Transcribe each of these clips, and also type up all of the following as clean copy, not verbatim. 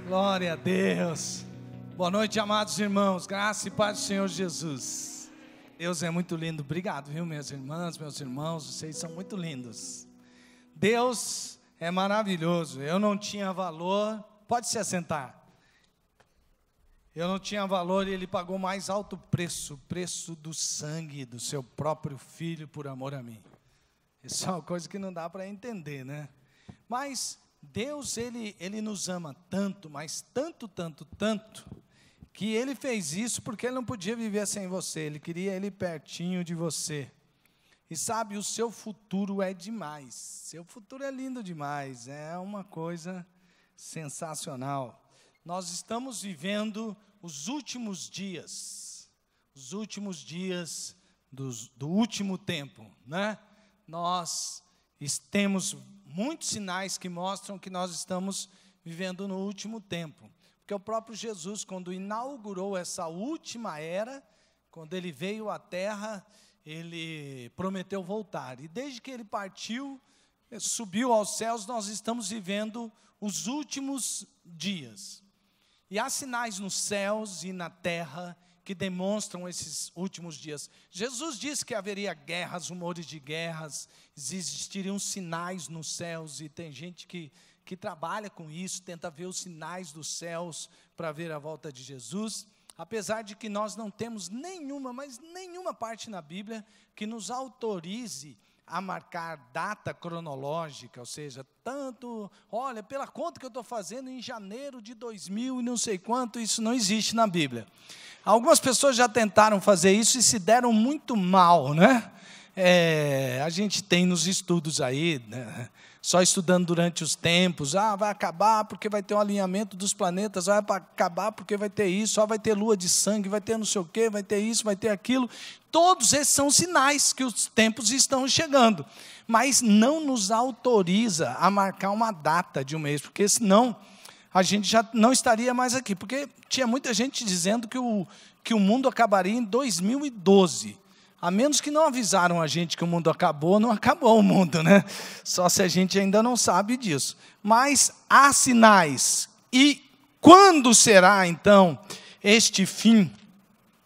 Glória a Deus. Boa noite, amados irmãos. Graça e paz do Senhor Jesus. Deus é muito lindo. Obrigado, viu, minhas irmãs, meus irmãos. Vocês são muito lindos. Deus é maravilhoso. Eu não tinha valor. Pode se assentar. Eu não tinha valor e Ele pagou mais alto preço, o preço do sangue do seu próprio Filho por amor a mim. Isso é uma coisa que não dá para entender, né? Mas Deus, Ele nos ama tanto, mas tanto, que Ele fez isso porque Ele não podia viver sem você. Ele queria Ele pertinho de você. E sabe, o seu futuro é demais. Seu futuro é lindo demais. É uma coisa sensacional. Nós estamos vivendo os últimos dias. Os últimos dias do último tempo, né? Nós temos muitos sinais que mostram que nós estamos vivendo no último tempo. Porque o próprio Jesus, quando inaugurou essa última era, quando Ele veio à Terra, Ele prometeu voltar. E desde que Ele partiu, subiu aos céus, nós estamos vivendo os últimos dias. E há sinais nos céus e na terra que demonstram esses últimos dias. Jesus disse que haveria guerras, rumores de guerras, existiriam sinais nos céus, e tem gente que trabalha com isso, tenta ver os sinais dos céus para ver a volta de Jesus, apesar de que nós não temos nenhuma parte na Bíblia que nos autorize a marcar data cronológica, ou seja, olha, pela conta que eu estou fazendo em janeiro de 2000 e não sei quanto, isso não existe na Bíblia. Algumas pessoas já tentaram fazer isso e se deram muito mal, né? A gente tem nos estudos aí, né? Só estudando durante os tempos, vai acabar porque vai ter um alinhamento dos planetas, vai acabar porque vai ter isso, vai ter lua de sangue, vai ter não sei o quê, vai ter isso, vai ter aquilo. Todos esses são sinais que os tempos estão chegando, mas não nos autoriza a marcar uma data de um mês, porque senão a gente já não estaria mais aqui, porque tinha muita gente dizendo que o mundo acabaria em 2012, a menos que não avisaram a gente que o mundo acabou, não acabou o mundo, né? Só se a gente ainda não sabe disso. Mas há sinais. E quando será, então, este fim?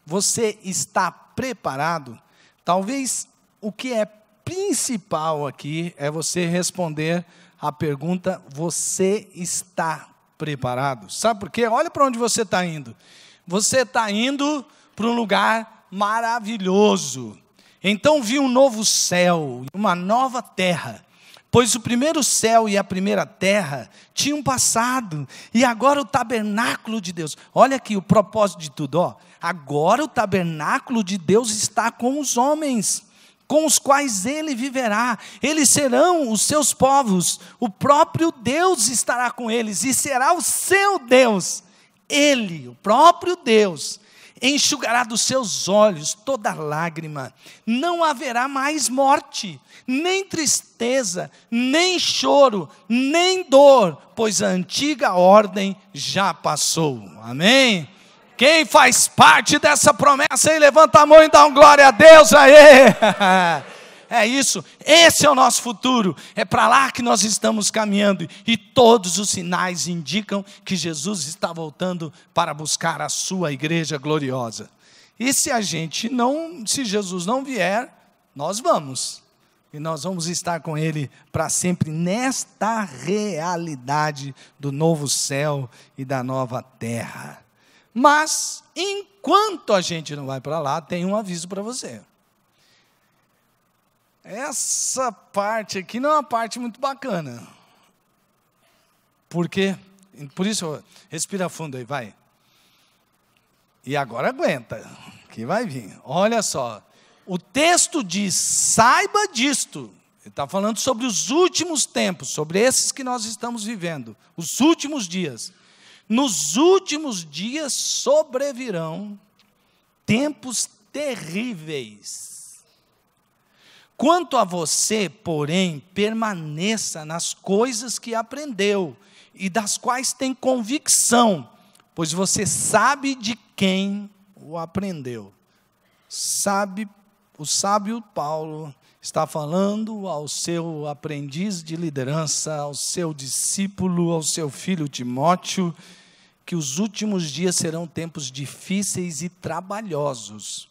Você está preparado? Talvez o que é principal aqui é você responder a pergunta: você está preparado? Sabe por quê? Olha para onde você está indo. Você está indo para um lugar maravilhoso. Então vi um novo céu e uma nova terra, pois o primeiro céu e a primeira terra tinham passado, e agora o tabernáculo de Deus, olha aqui o propósito de tudo, agora o tabernáculo de Deus está com os homens, com os quais Ele viverá, eles serão os seus povos, o próprio Deus estará com eles, e será o seu Deus. Ele, o próprio Deus, enxugará dos seus olhos toda lágrima, não haverá mais morte, nem tristeza, nem choro, nem dor, pois a antiga ordem já passou. Amém? Quem faz parte dessa promessa aí, levanta a mão e dá um glória a Deus aí. É isso, esse é o nosso futuro, é para lá que nós estamos caminhando, e todos os sinais indicam que Jesus está voltando para buscar a sua igreja gloriosa. E se Jesus não vier, nós vamos, e nós vamos estar com Ele para sempre, nesta realidade do novo céu e da nova terra. Mas, enquanto a gente não vai para lá, tem um aviso para você. Essa parte aqui não é uma parte muito bacana. Por quê? Por isso, respira fundo aí, vai. E agora aguenta, que vai vir. Olha só, o texto diz, saiba disto. Ele está falando sobre os últimos tempos, sobre esses que nós estamos vivendo, os últimos dias. Nos últimos dias sobrevirão tempos terríveis. Quanto a você, porém, permaneça nas coisas que aprendeu e das quais tem convicção, pois você sabe de quem o aprendeu. O sábio Paulo está falando ao seu aprendiz de liderança, ao seu discípulo, ao seu filho Timóteo, que os últimos dias serão tempos difíceis e trabalhosos.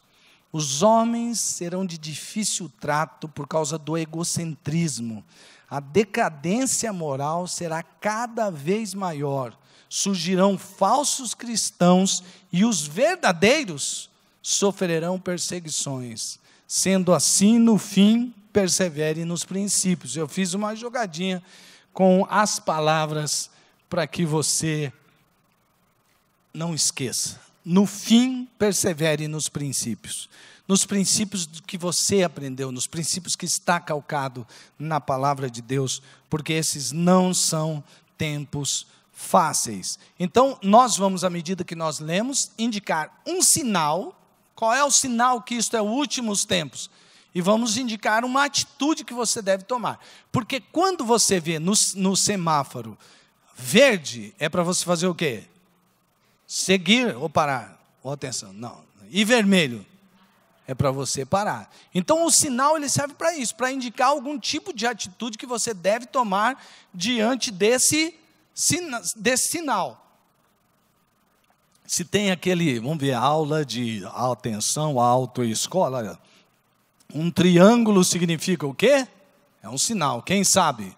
Os homens serão de difícil trato por causa do egocentrismo. A decadência moral será cada vez maior. Surgirão falsos cristãos e os verdadeiros sofrerão perseguições. Sendo assim, no fim, persevere nos princípios. Eu fiz uma jogadinha com as palavras para que você não esqueça. No fim, persevere nos princípios. Nos princípios que você aprendeu, nos princípios que está calcado na palavra de Deus, porque esses não são tempos fáceis. Então, nós vamos, à medida que nós lemos, indicar um sinal. Qual é o sinal que isto é os últimos tempos? E vamos indicar uma atitude que você deve tomar. Porque quando você vê no semáforo verde, é para você fazer o quê? Seguir ou parar? Ou atenção, não. E vermelho? É para você parar. Então o sinal ele serve para isso, para indicar algum tipo de atitude que você deve tomar diante desse sinal. Se tem aquele, vamos ver, aula de atenção, autoescola, um triângulo significa o quê? É um sinal, quem sabe?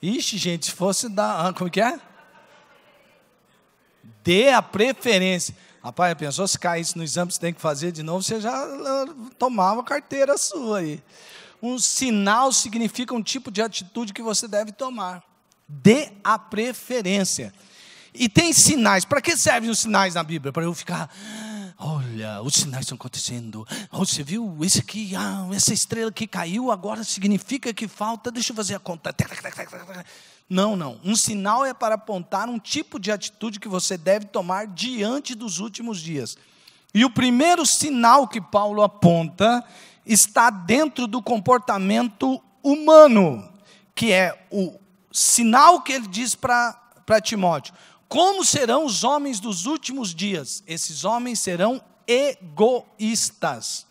Ixi, gente, se fosse dar, como que é? Dê a preferência. Rapaz, pensou se caísse no exame, você tem que fazer de novo, você já tomava a carteira sua aí. Um sinal significa um tipo de atitude que você deve tomar. Dê a preferência. E tem sinais. Para que servem os sinais na Bíblia? Para eu ficar, olha, os sinais estão acontecendo. Oh, você viu esse aqui, essa estrela que caiu, agora significa que falta, deixa eu fazer a conta. Não, não. Um sinal é para apontar um tipo de atitude que você deve tomar diante dos últimos dias. E o primeiro sinal que Paulo aponta está dentro do comportamento humano, que é o sinal que ele diz para Timóteo. Como serão os homens dos últimos dias? Esses homens serão egoístas.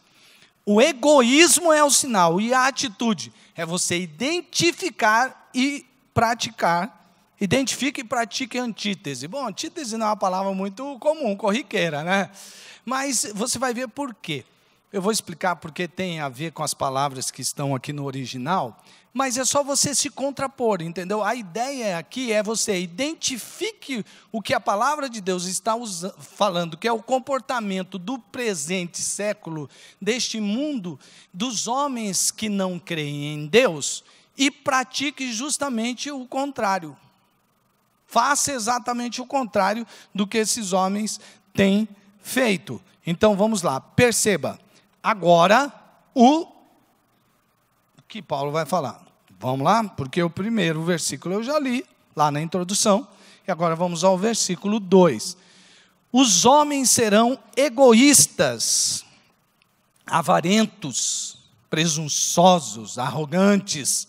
O egoísmo é o sinal, e a atitude é você identificar e praticar. Identifique e pratique antítese. Bom, antítese não é uma palavra muito comum, corriqueira, né? Mas você vai ver por quê. Eu vou explicar porque tem a ver com as palavras que estão aqui no original, mas é só você se contrapor, entendeu? A ideia aqui é você identifique o que a palavra de Deus está falando, que é o comportamento do presente século, deste mundo, dos homens que não creem em Deus, e pratique justamente o contrário. Faça exatamente o contrário do que esses homens têm feito. Então vamos lá, perceba. Agora, o que Paulo vai falar. Vamos lá? Porque o primeiro versículo eu já li, lá na introdução, e agora vamos ao versículo 2. Os homens serão egoístas, avarentos, presunçosos, arrogantes,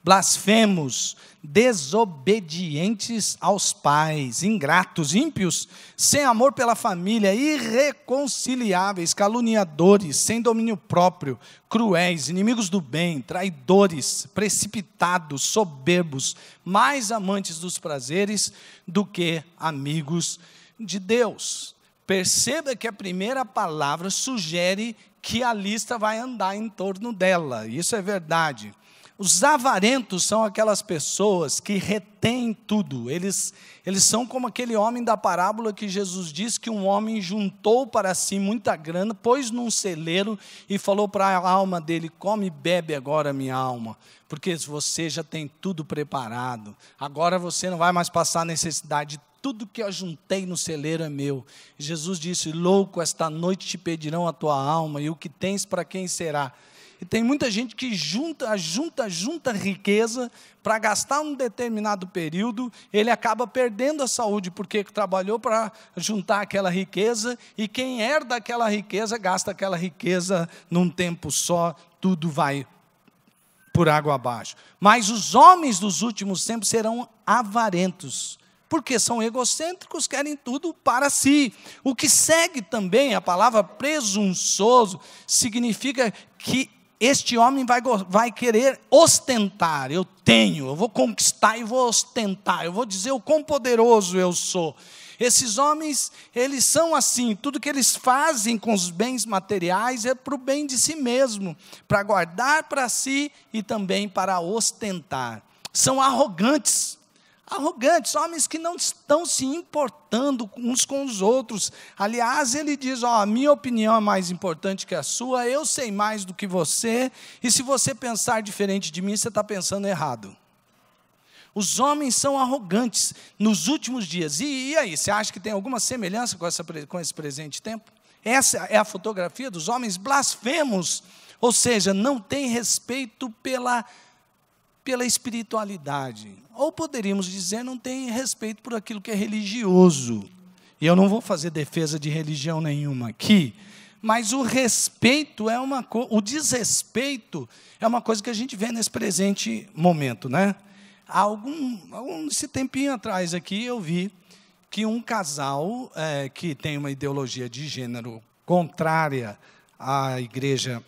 blasfemos, desobedientes aos pais, ingratos, ímpios, sem amor pela família, irreconciliáveis, caluniadores, sem domínio próprio, cruéis, inimigos do bem, traidores, precipitados, soberbos, mais amantes dos prazeres do que amigos de Deus. Perceba que a primeira palavra sugere que a lista vai andar em torno dela. Isso é verdade. Os avarentos são aquelas pessoas que retêm tudo. Eles são como aquele homem da parábola que Jesus diz que um homem juntou para si muita grana, pôs num celeiro e falou para a alma dele: come e bebe agora, minha alma, porque você já tem tudo preparado. Agora você não vai mais passar necessidade. Tudo que eu juntei no celeiro é meu. Jesus disse: louco, esta noite te pedirão a tua alma, e o que tens para quem será? E tem muita gente que junta riqueza para gastar um determinado período, ele acaba perdendo a saúde, porque trabalhou para juntar aquela riqueza, e quem herda aquela riqueza, gasta aquela riqueza num tempo só, tudo vai por água abaixo. Mas os homens dos últimos tempos serão avarentos, porque são egocêntricos, querem tudo para si. O que segue também, a palavra presunçoso, significa que este homem vai querer ostentar. Eu vou conquistar e vou ostentar. Eu vou dizer o quão poderoso eu sou. Esses homens, eles são assim, tudo que eles fazem com os bens materiais é para o bem de si mesmo, para guardar para si e também para ostentar. São arrogantes, homens que não estão se importando uns com os outros. Aliás, ele diz, a minha opinião é mais importante que a sua, eu sei mais do que você, e se você pensar diferente de mim, você está pensando errado. Os homens são arrogantes nos últimos dias. E aí, você acha que tem alguma semelhança com esse presente tempo? Essa é a fotografia dos homens blasfemos, ou seja, não tem respeito pela espiritualidade. Ou poderíamos dizer, não tem respeito por aquilo que é religioso. E eu não vou fazer defesa de religião nenhuma aqui, mas o respeito o desrespeito é uma coisa que a gente vê nesse presente momento, né? Esse tempinho atrás aqui eu vi que um casal que tem uma ideologia de gênero contrária à igreja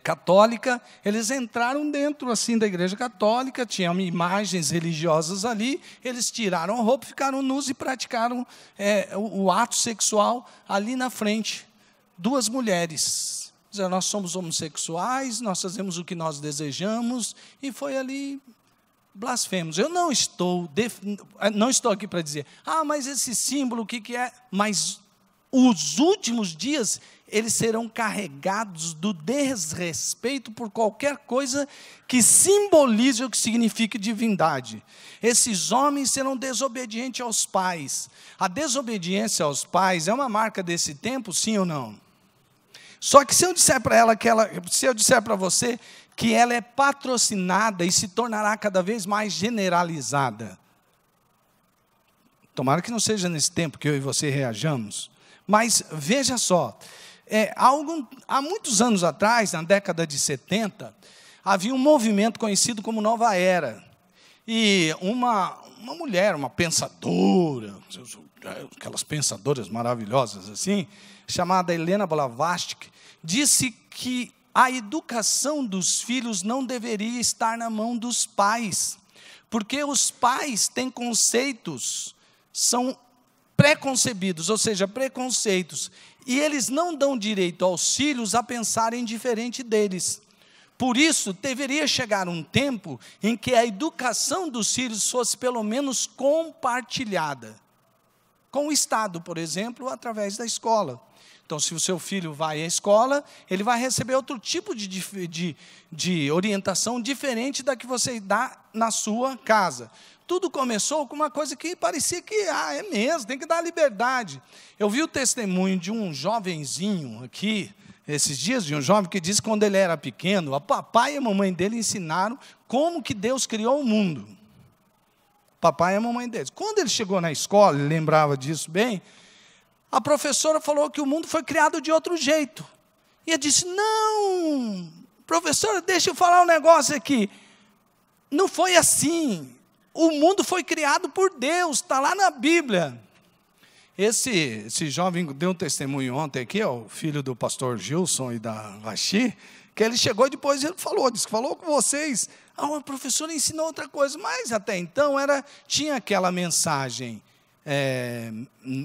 católica, eles entraram dentro assim da igreja católica, tinham imagens religiosas ali, eles tiraram a roupa, ficaram nus e praticaram o ato sexual ali na frente. Duas mulheres, nós somos homossexuais, nós fazemos o que nós desejamos, e foi ali blasfemos. Eu não estou aqui para dizer, mas esse símbolo, o que é? Mas os últimos dias, eles serão carregados do desrespeito por qualquer coisa que simbolize ou que signifique divindade. Esses homens serão desobedientes aos pais. A desobediência aos pais é uma marca desse tempo, sim ou não? Só que se eu disser para você que ela é patrocinada e se tornará cada vez mais generalizada. Tomara que não seja nesse tempo que eu e você reajamos. Mas veja só, há muitos anos atrás, na década de 70, havia um movimento conhecido como Nova Era. E uma mulher, uma pensadora, aquelas pensadoras maravilhosas assim, chamada Helena Blavatsky, disse que a educação dos filhos não deveria estar na mão dos pais, porque os pais têm conceitos, são preconcebidos, ou seja, preconceitos, e eles não dão direito aos filhos a pensarem diferente deles. Por isso, deveria chegar um tempo em que a educação dos filhos fosse pelo menos compartilhada, com o Estado, por exemplo, através da escola. Então, se o seu filho vai à escola, ele vai receber outro tipo de orientação diferente da que você dá na sua casa. Tudo começou com uma coisa que parecia que, é mesmo, tem que dar liberdade. Eu vi o testemunho de um jovenzinho aqui, esses dias, de um jovem que disse que quando ele era pequeno, a papai e a mamãe dele ensinaram como que Deus criou o mundo. Papai e a mamãe dele. Quando ele chegou na escola, ele lembrava disso bem, a professora falou que o mundo foi criado de outro jeito. E ele disse, não, professora, deixa eu falar um negócio aqui. Não foi assim. O mundo foi criado por Deus, está lá na Bíblia. Esse jovem deu um testemunho ontem aqui, o filho do pastor Gilson e da Vaxi, que ele chegou e depois ele disse que falou com vocês. A professora ensinou outra coisa, mas até então tinha aquela mensagem,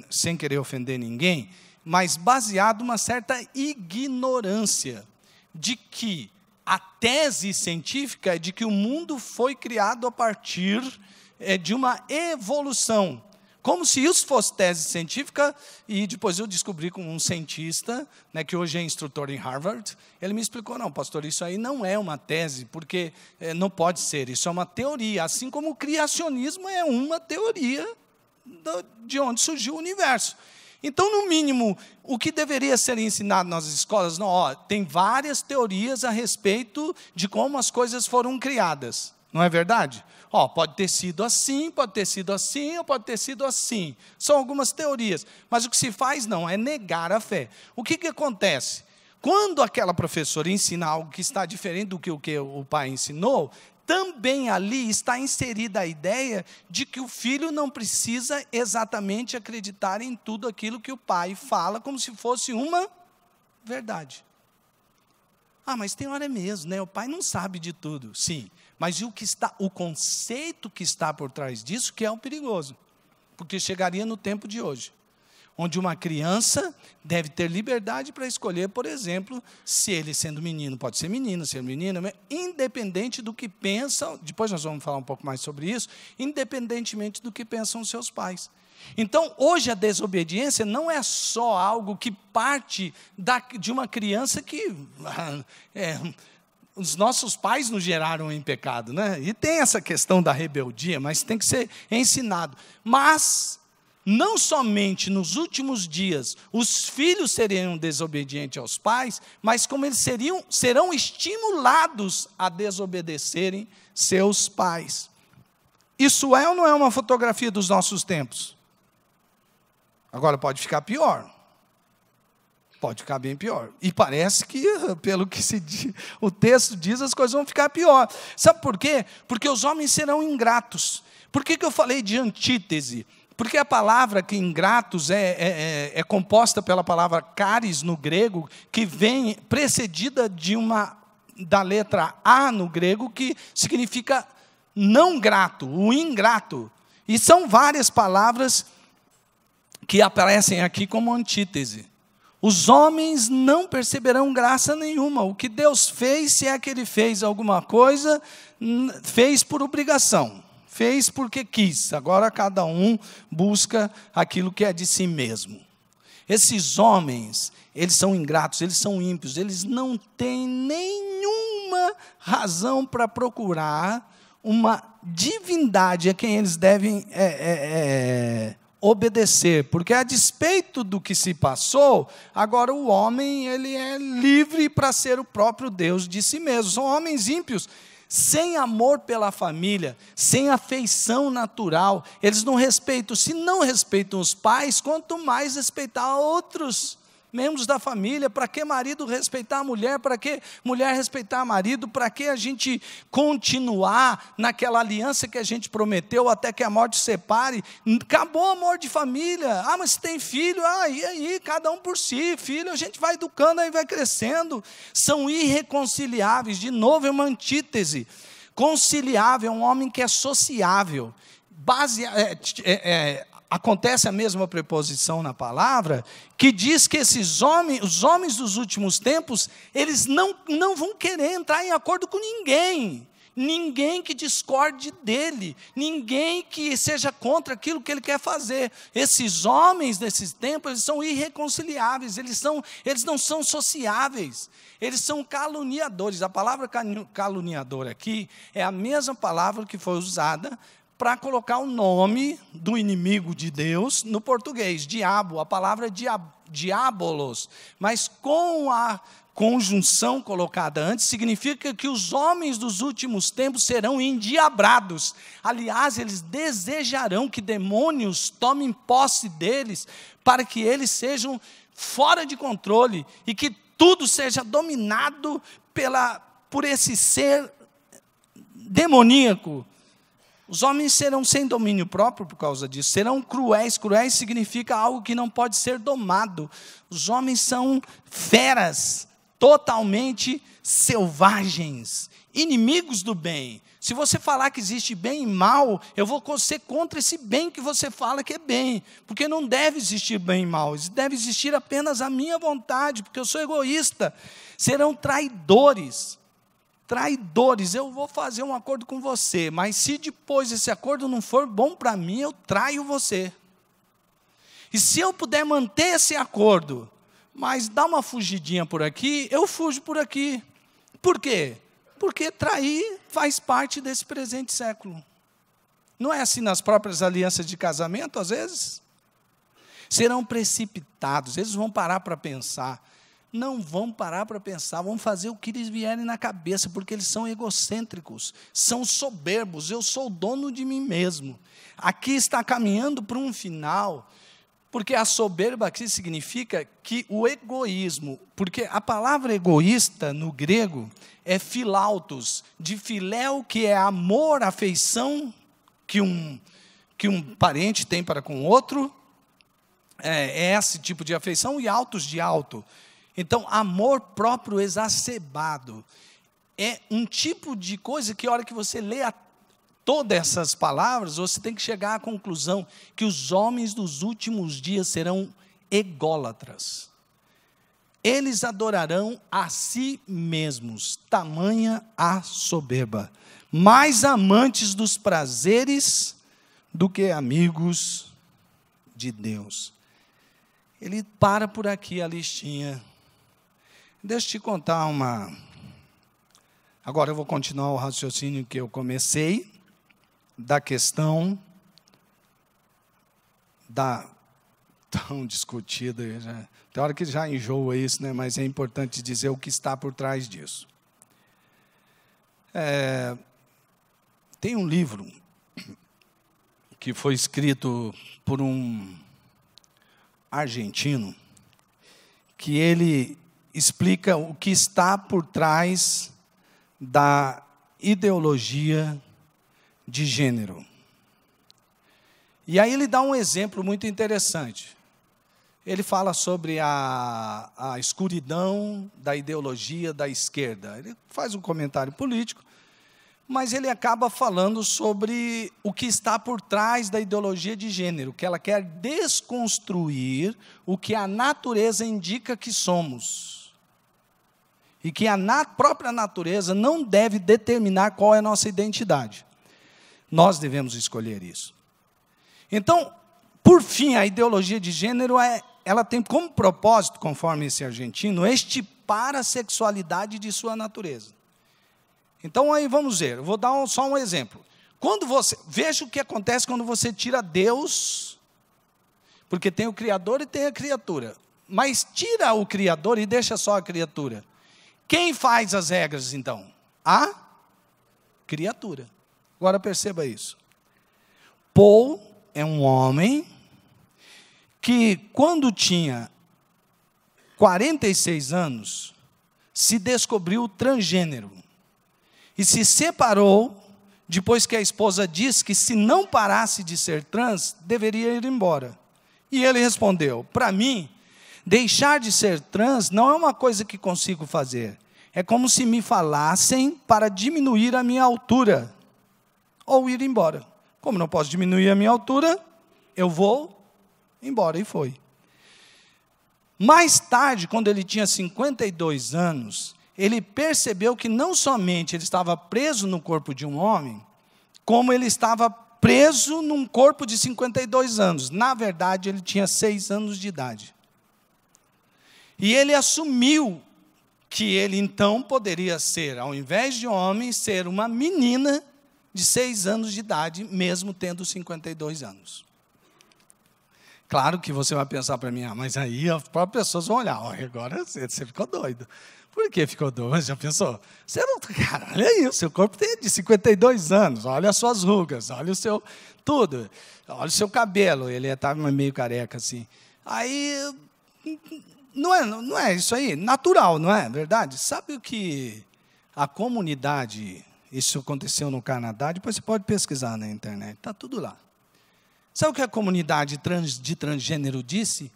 sem querer ofender ninguém, mas baseado numa certa ignorância de que a tese científica é de que o mundo foi criado a partir de uma evolução. Como se isso fosse tese científica, e depois eu descobri com um cientista, que hoje é instrutor em Harvard, ele me explicou, não, pastor, isso aí não é uma tese, porque não pode ser, isso é uma teoria, assim como o criacionismo é uma teoria de onde surgiu o universo. Então, no mínimo, o que deveria ser ensinado nas escolas, tem várias teorias a respeito de como as coisas foram criadas, não é verdade? Pode ter sido assim, pode ter sido assim, ou pode ter sido assim. São algumas teorias, mas o que se faz não, é negar a fé. O que acontece? Quando aquela professora ensina algo que está diferente do que o pai ensinou, também ali está inserida a ideia de que o filho não precisa exatamente acreditar em tudo aquilo que o pai fala, como se fosse uma verdade. Mas tem hora mesmo, né? O pai não sabe de tudo. Sim, mas o conceito que está por trás disso que é o perigoso. Porque chegaria no tempo de hoje, onde uma criança deve ter liberdade para escolher, por exemplo, se ele sendo menino, pode ser menina, ser menina, independente do que pensam, depois nós vamos falar um pouco mais sobre isso, independentemente do que pensam os seus pais. Então, hoje a desobediência não é só algo que parte de uma criança que os nossos pais nos geraram em pecado, né? E tem essa questão da rebeldia, mas tem que ser ensinado. Mas não somente nos últimos dias os filhos seriam desobedientes aos pais, mas como eles serão estimulados a desobedecerem seus pais. Isso é ou não é uma fotografia dos nossos tempos? Agora pode ficar pior. Pode ficar bem pior. E parece que, pelo que o texto diz, as coisas vão ficar pior. Sabe por quê? Porque os homens serão ingratos. Por que eu falei de antítese? Porque a palavra que ingratos é composta pela palavra charis no grego, que vem precedida da letra A no grego, que significa não grato, o ingrato. E são várias palavras que aparecem aqui como antítese. Os homens não perceberão graça nenhuma. O que Deus fez, se é que Ele fez alguma coisa, fez por obrigação. Fez porque quis. Agora cada um busca aquilo que é de si mesmo. Esses homens, eles são ingratos, eles são ímpios, eles não têm nenhuma razão para procurar uma divindade a quem eles devem obedecer, porque a despeito do que se passou, agora o homem ele é livre para ser o próprio Deus de si mesmo. São homens ímpios, sem amor pela família, sem afeição natural. Eles não respeitam, se não respeitam os pais, quanto mais respeitar outros membros da família. Para que marido respeitar a mulher? Para que mulher respeitar marido? Para que a gente continuar naquela aliança que a gente prometeu até que a morte separe? Acabou o amor de família. Mas se tem filho, e aí, cada um por si. Filho, a gente vai educando, aí vai crescendo. São irreconciliáveis. De novo, é uma antítese. Conciliável é um homem que é sociável. Acontece a mesma preposição na palavra, que diz que esses homens, os homens dos últimos tempos, eles não vão querer entrar em acordo com ninguém. Ninguém que discorde dele, ninguém que seja contra aquilo que ele quer fazer. Esses homens desses tempos, eles são irreconciliáveis, eles não são sociáveis, eles são caluniadores. A palavra caluniador aqui é a mesma palavra que foi usada para colocar o nome do inimigo de Deus no português, diabo, a palavra diabolos, mas com a conjunção colocada antes, significa que os homens dos últimos tempos serão endiabrados. Aliás, eles desejarão que demônios tomem posse deles, para que eles sejam fora de controle, e que tudo seja dominado por esse ser demoníaco. Os homens serão sem domínio próprio por causa disso, serão cruéis. Cruéis significa algo que não pode ser domado. Os homens são feras, totalmente selvagens, inimigos do bem. Se você falar que existe bem e mal, eu vou ser contra esse bem que você fala que é bem, porque não deve existir bem e mal, deve existir apenas a minha vontade, porque eu sou egoísta. Serão traidores. Eu vou fazer um acordo com você, mas se depois esse acordo não for bom para mim, eu traio você. E se eu puder manter esse acordo, mas dar uma fugidinha por aqui, eu fujo por aqui. Por quê? Porque trair faz parte desse presente século. Não é assim nas próprias alianças de casamento, às vezes? Serão precipitados, eles vão parar para pensar. Não vão parar para pensar, vão fazer o que lhes vierem na cabeça, porque eles são egocêntricos, são soberbos. Eu sou o dono de mim mesmo. Aqui está caminhando para um final, porque a soberba aqui significa que o egoísmo, porque a palavra egoísta no grego é philautos, de filéu, que é amor, afeição que um parente tem para com o outro, é esse tipo de afeição, e autos de alto. Então, amor próprio exacerbado é um tipo de coisa que, a hora que você lê todas essas palavras, você tem que chegar à conclusão que os homens dos últimos dias serão ególatras. Eles adorarão a si mesmos, tamanha a soberba, mais amantes dos prazeres do que amigos de Deus. Ele para por aqui a listinha. Deixa eu te contar uma... Agora eu vou continuar o raciocínio que eu comecei, da questão da tão discutida, tem hora que já enjoa isso, né? Mas é importante dizer o que está por trás disso. Tem um livro que foi escrito por um argentino, que ele explica o que está por trás da ideologia de gênero. E aí ele dá um exemplo muito interessante. Ele fala sobre a escuridão da ideologia da esquerda. Ele faz um comentário político, mas ele acaba falando sobre o que está por trás da ideologia de gênero, que ela quer desconstruir o que a natureza indica que somos. E que a própria natureza não deve determinar qual é a nossa identidade. Nós devemos escolher isso. Então, por fim, a ideologia de gênero ela tem como propósito, conforme esse argentino, extirpar a sexualidade de sua natureza. Então, aí vamos ver, eu vou dar só um exemplo. Veja o que acontece quando você tira Deus, porque tem o Criador e tem a criatura. Mas tira o Criador e deixa só a criatura. Quem faz as regras, então? A criatura. Agora perceba isso. Paul é um homem que, quando tinha 46 anos, se descobriu transgênero. E se separou, depois que a esposa disse que, se não parasse de ser trans, deveria ir embora. E ele respondeu: para mim, deixar de ser trans não é uma coisa que consigo fazer. É como se me falassem para diminuir a minha altura, ou ir embora. Como não posso diminuir a minha altura, eu vou embora. E foi. Mais tarde, quando ele tinha 52 anos, ele percebeu que não somente ele estava preso no corpo de um homem, como ele estava preso num corpo de 52 anos. Na verdade, ele tinha 6 anos de idade. E ele assumiu que ele então poderia ser, ao invés de homem, ser uma menina de 6 anos de idade, mesmo tendo 52 anos. Claro que você vai pensar para mim, mas aí as próprias pessoas vão olhar, agora você ficou doido. Por que ficou doido? Mas já pensou? Você não, cara, olha aí, o seu corpo tem de 52 anos, olha as suas rugas, olha o seu tudo, olha o seu cabelo, ele estava meio careca assim. Aí, não é isso aí, natural, não é verdade? Sabe o que a comunidade, isso aconteceu no Canadá, depois você pode pesquisar na internet, está tudo lá. Sabe o que a comunidade de transgênero disse?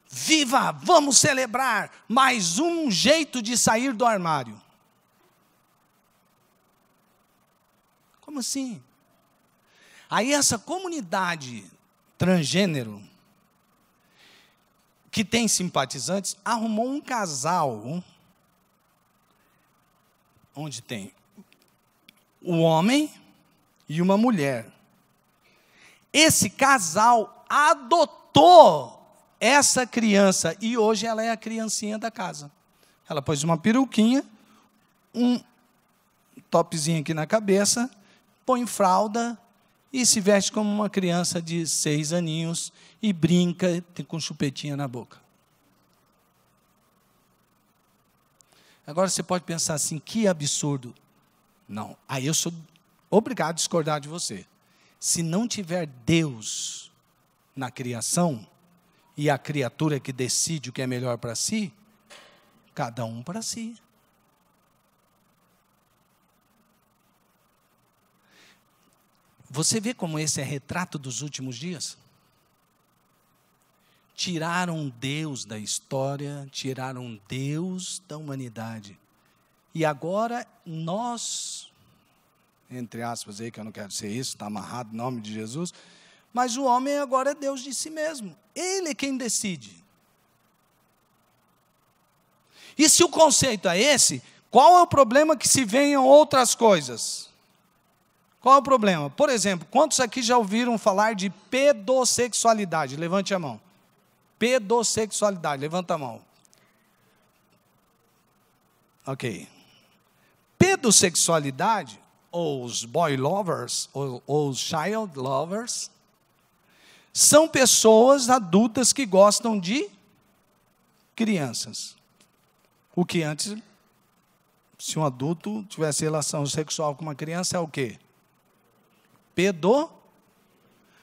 Viva, vamos celebrar mais um jeito de sair do armário. Como assim? Aí essa comunidade transgênero, que tem simpatizantes, arrumou um casal, onde tem o homem e uma mulher. Esse casal adotou essa criança, e hoje ela é a criancinha da casa. Ela pôs uma peruquinha, um topzinho aqui na cabeça, põe fralda e se veste como uma criança de 6 aninhos e brinca com chupetinha na boca. Agora você pode pensar assim, que absurdo. Não, aí eu sou obrigado a discordar de você. Se não tiver Deus na criação, e a criatura que decide o que é melhor para si, cada um para si. Você vê como esse é retrato dos últimos dias? tiraram Deus da história, tiraram Deus da humanidade. E agora nós, entre aspas aí, que eu não quero ser isso, está amarrado em nome de Jesus, mas o homem agora é Deus de si mesmo. Ele é quem decide. E se o conceito é esse, qual é o problema que se venham outras coisas? Qual é o problema? Por exemplo, quantos aqui já ouviram falar de pedossexualidade? Levante a mão. Pedossexualidade, levanta a mão. Ok. Pedossexualidade, ou os boy lovers, ou os child lovers, são pessoas adultas que gostam de crianças. O que antes, se um adulto tivesse relação sexual com uma criança, é o quê?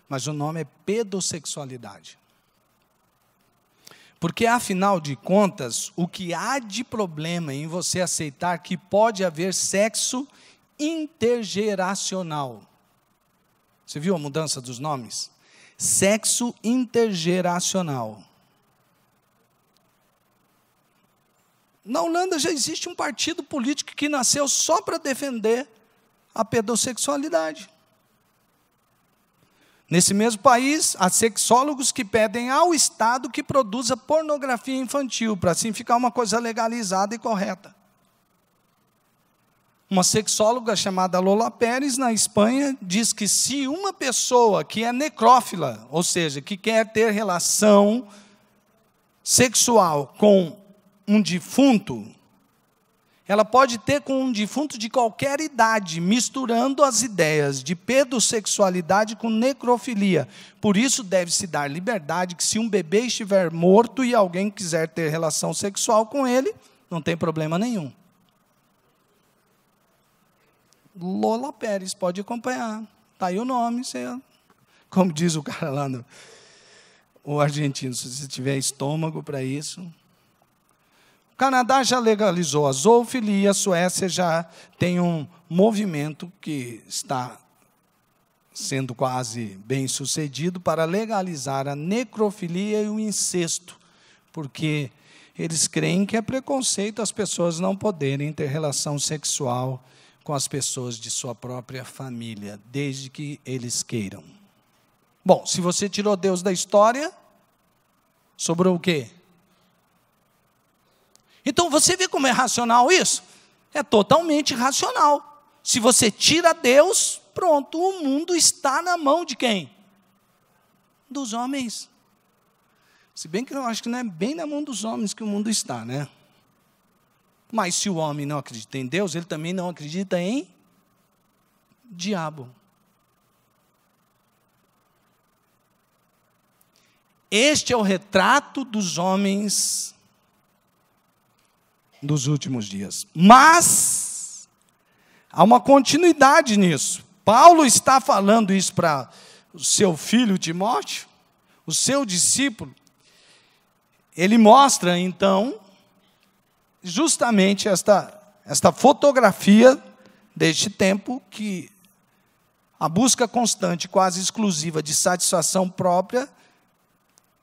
Mas o nome é pedossexualidade. Porque, afinal de contas, o que há de problema em você aceitar que pode haver sexo intergeracional? Você viu a mudança dos nomes? Sexo intergeracional. Na Holanda já existe um partido político que nasceu só para defender a pedossexualidade. Nesse mesmo país, há sexólogos que pedem ao Estado que produza pornografia infantil, para assim ficar uma coisa legalizada e correta. Uma sexóloga chamada Lola Pérez, na Espanha, diz que se uma pessoa que é necrófila, ou seja, que quer ter relação sexual com um defunto, ela pode ter com um defunto de qualquer idade, misturando as ideias de pedossexualidade com necrofilia. Por isso deve-se dar liberdade que se um bebê estiver morto e alguém quiser ter relação sexual com ele, não tem problema nenhum. Lola Pérez, pode acompanhar. Está aí o nome, como diz o cara lá, o argentino, se você tiver estômago para isso. O Canadá já legalizou a zoofilia, a Suécia já tem um movimento que está sendo quase bem sucedido para legalizar a necrofilia e o incesto, porque eles creem que é preconceito as pessoas não poderem ter relação sexual com as pessoas de sua própria família, desde que eles queiram. Bom, se você tirou Deus da história, sobrou o quê? Então, você vê como é racional isso? É totalmente racional. Se você tira Deus, pronto, o mundo está na mão de quem? Dos homens. Se bem que eu acho que não é bem na mão dos homens que o mundo está, né? Mas se o homem não acredita em Deus, ele também não acredita em diabo. Este é o retrato dos homens dos últimos dias. Mas há uma continuidade nisso. Paulo está falando isso para o seu filho Timóteo, o seu discípulo. Ele mostra, então, justamente esta fotografia deste tempo, que a busca constante, quase exclusiva de satisfação própria,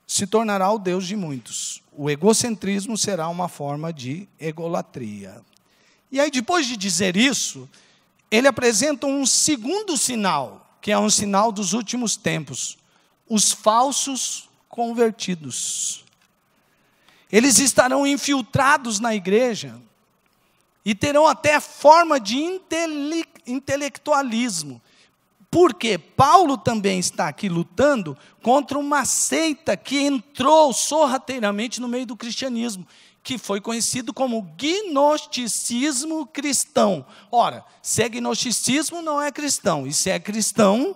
se tornará o Deus de muitos. O egocentrismo será uma forma de egolatria. E aí, depois de dizer isso, ele apresenta um segundo sinal, que é um sinal dos últimos tempos: os falsos convertidos. Eles estarão infiltrados na igreja e terão até forma de intelectualismo. Porque Paulo também está aqui lutando contra uma seita que entrou sorrateiramente no meio do cristianismo, que foi conhecido como gnosticismo cristão. Ora, se é gnosticismo, não é cristão. E se é cristão,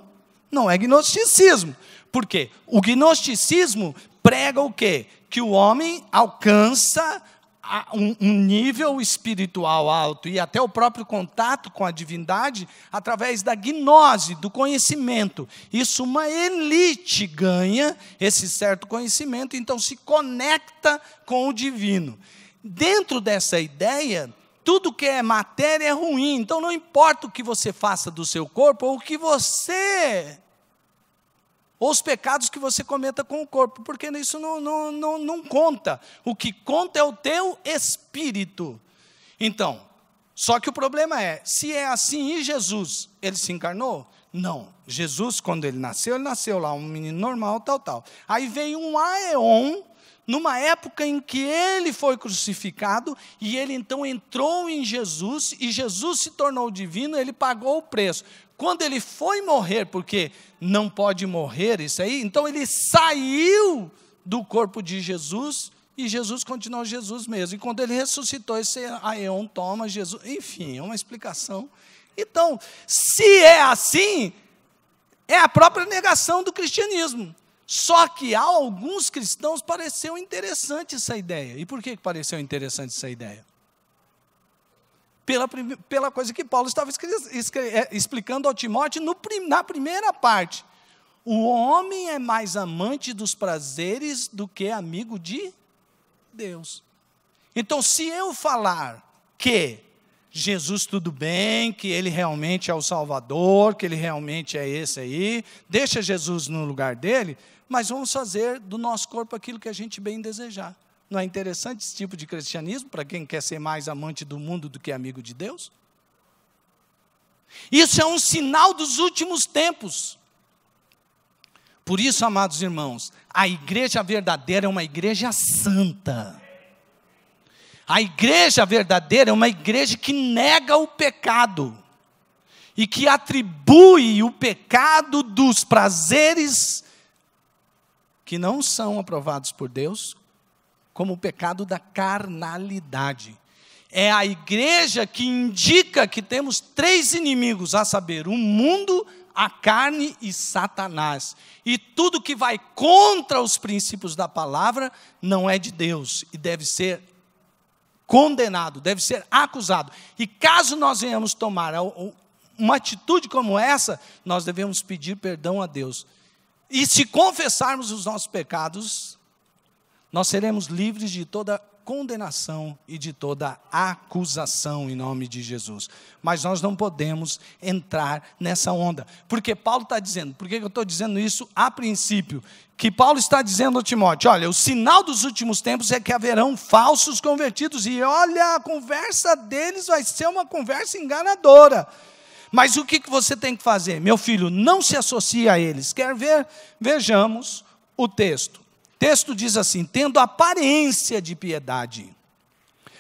não é gnosticismo. Por quê? O gnosticismo prega o quê? Que o homem alcança um nível espiritual alto e até o próprio contato com a divindade através da gnose, do conhecimento. Isso, uma elite ganha esse certo conhecimento, então se conecta com o divino. Dentro dessa ideia, tudo que é matéria é ruim, então não importa o que você faça do seu corpo ou o que você ou os pecados que você cometa com o corpo, porque isso não conta. O que conta é o teu espírito. Então, só que o problema é, se é assim, e Jesus, ele se encarnou? Não. Jesus, quando ele nasceu lá, um menino normal, tal. Aí veio um aeon, numa época em que ele foi crucificado, e ele então entrou em Jesus, e Jesus se tornou divino, ele pagou o preço. Quando ele foi morrer, porque não pode morrer isso aí, então ele saiu do corpo de Jesus, e Jesus continuou Jesus mesmo. E quando ele ressuscitou, esse aeon toma Jesus, enfim, é uma explicação. Então, se é assim, é a própria negação do cristianismo. Só que a alguns cristãos pareceu interessante essa ideia. E por que pareceu interessante essa ideia? Pela coisa que Paulo estava explicando ao Timóteo na primeira parte. O homem é mais amante dos prazeres do que amigo de Deus. Então, se eu falar que Jesus tudo bem, que ele realmente é o Salvador, que ele realmente é esse aí, deixa Jesus no lugar dele, mas vamos fazer do nosso corpo aquilo que a gente bem desejar. Não é interessante esse tipo de cristianismo, para quem quer ser mais amante do mundo do que amigo de Deus? Isso é um sinal dos últimos tempos. Por isso, amados irmãos, a igreja verdadeira é uma igreja santa. A igreja verdadeira é uma igreja que nega o pecado e que atribui o pecado dos prazeres que não são aprovados por Deus como o pecado da carnalidade. É a igreja que indica que temos 3 inimigos, a saber, o mundo, a carne e Satanás. E tudo que vai contra os princípios da palavra não é de Deus e deve ser condenado, deve ser acusado. E caso nós venhamos tomar uma atitude como essa, nós devemos pedir perdão a Deus. E se confessarmos os nossos pecados, nós seremos livres de toda condenação e de toda acusação em nome de Jesus. Mas nós não podemos entrar nessa onda. Porque Paulo está dizendo, por que eu estou dizendo isso a princípio? Que Paulo está dizendo ao Timóteo, olha, o sinal dos últimos tempos é que haverão falsos convertidos. E olha, a conversa deles vai ser uma conversa enganadora. Mas o que você tem que fazer? Meu filho, não se associe a eles. Quer ver? Vejamos o texto. O texto diz assim, tendo aparência de piedade,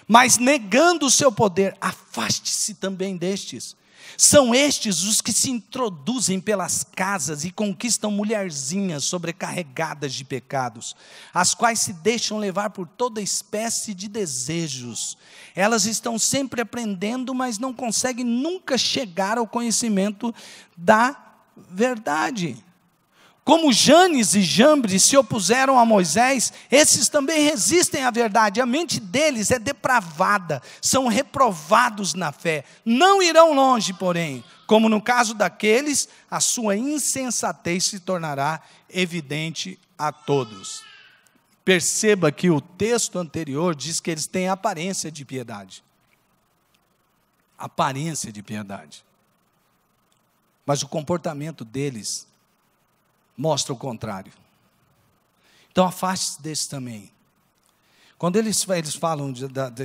mas negando o seu poder, afaste-se também destes. São estes os que se introduzem pelas casas e conquistam mulherzinhas sobrecarregadas de pecados, as quais se deixam levar por toda espécie de desejos. Elas estão sempre aprendendo, mas não conseguem nunca chegar ao conhecimento da verdade. Como Janes e Jambres se opuseram a Moisés, esses também resistem à verdade. A mente deles é depravada, são reprovados na fé. Não irão longe, porém, como no caso daqueles, a sua insensatez se tornará evidente a todos. Perceba que o texto anterior diz que eles têm aparência de piedade. Aparência de piedade. Mas o comportamento deles mostra o contrário. Então afaste-se desse também. Quando eles falam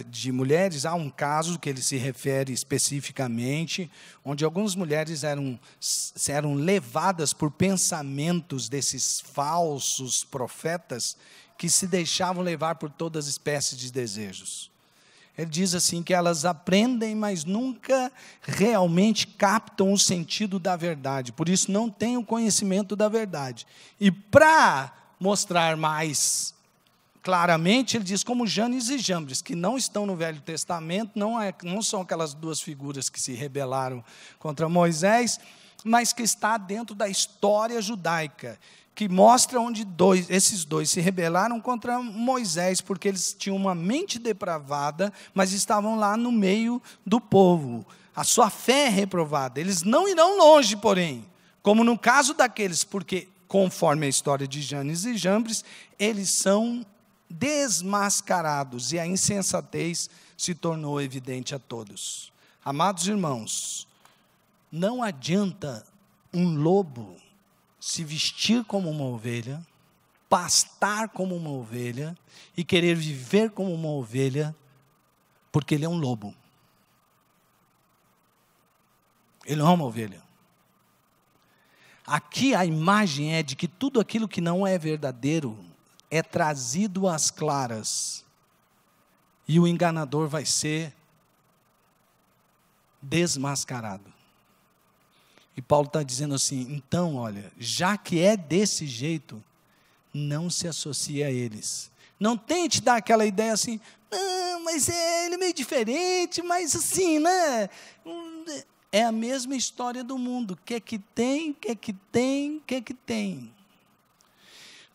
de mulheres, há um caso que ele se refere especificamente, onde algumas mulheres eram levadas por pensamentos desses falsos profetas, que se deixavam levar por todas as espécies de desejos. Ele diz assim que elas aprendem, mas nunca realmente captam o sentido da verdade. Por isso não têm o conhecimento da verdade. E para mostrar mais claramente, ele diz como Janes e Jambres, que não estão no Velho Testamento, não são aquelas 2 figuras que se rebelaram contra Moisés, mas que está dentro da história judaica, que mostra onde esses dois se rebelaram contra Moisés, porque eles tinham uma mente depravada, mas estavam lá no meio do povo. A sua fé é reprovada. Eles não irão longe, porém, como no caso daqueles, porque, conforme a história de Janes e Jambres, eles são desmascarados, e a insensatez se tornou evidente a todos. Amados irmãos, não adianta um lobo se vestir como uma ovelha, pastar como uma ovelha e querer viver como uma ovelha, porque ele é um lobo. Ele não é uma ovelha. Aqui a imagem é de que tudo aquilo que não é verdadeiro é trazido às claras. E o enganador vai ser desmascarado. E Paulo está dizendo assim, então, olha, já que é desse jeito, não se associe a eles. Não tente dar aquela ideia assim, não, mas ele é meio diferente, mas assim, né? É a mesma história do mundo. O que é que tem, o que é que tem, o que é que tem?